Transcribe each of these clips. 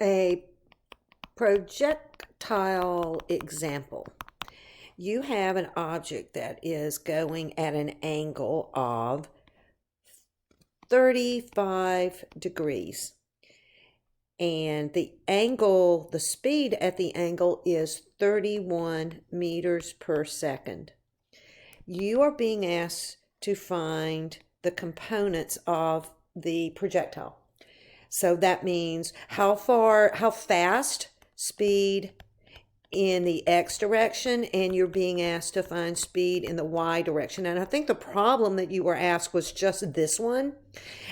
A projectile example. You have an object that is going at an angle of 35 degrees. And the angle, the speed at the angle is 31 meters per second. You are being asked to find the components of the projectile. So that means how fast, speed in the X direction, and you're being asked to find speed in the Y direction. And I think the problem that you were asked was just this one.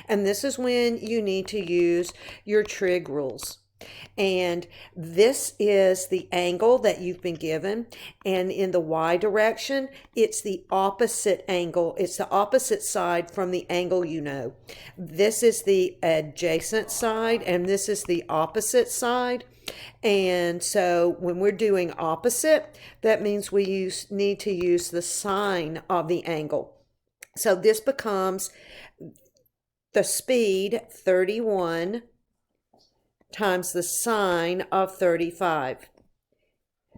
And this is when you need to use your trig rules. And this is the angle that you've been given. And in the Y direction, it's the opposite angle. It's the opposite side from the angle you know. This is the adjacent side, and this is the opposite side. And so when we're doing opposite, that means we need to use the sine of the angle. So this becomes the speed, 31, times the sine of 35.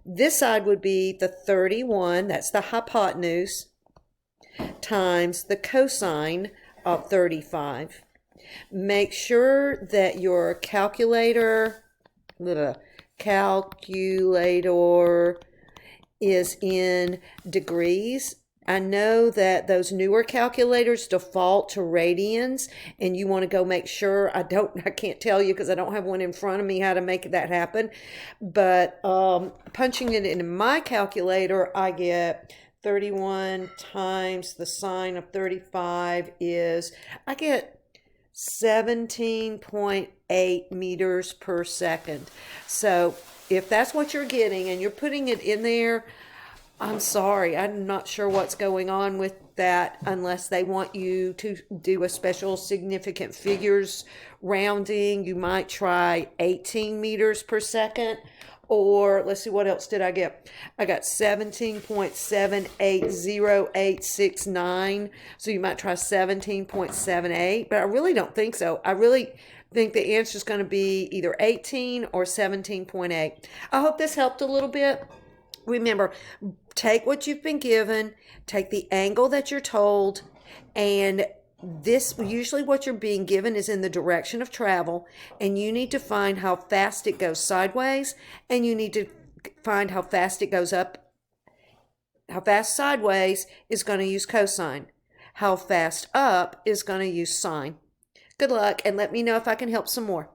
This side would be the 31, that's the hypotenuse, times the cosine of 35. Make sure that your calculator is in degrees. I know that those newer calculators default to radians, and you want to go make sure. I can't tell you because I don't have one in front of me how to make that happen. But punching it in my calculator, I get 31 times the sine of 35 I get 17.8 meters per second. So if that's what you're getting and you're putting it in there, I'm sorry, I'm not sure what's going on with that unless they want you to do a special significant figures rounding. You might try 18 meters per second, or let's see, what else did I get? I got 17.780869, so you might try 17.78, but I really don't think so. I really think the answer is going to be either 18 or 17.8. I hope this helped a little bit. Remember, take what you've been given, take the angle that you're told, and this, usually what you're being given is in the direction of travel, and you need to find how fast it goes sideways, and you need to find how fast it goes up. How fast sideways is going to use cosine. How fast up is going to use sine. Good luck, and let me know if I can help some more.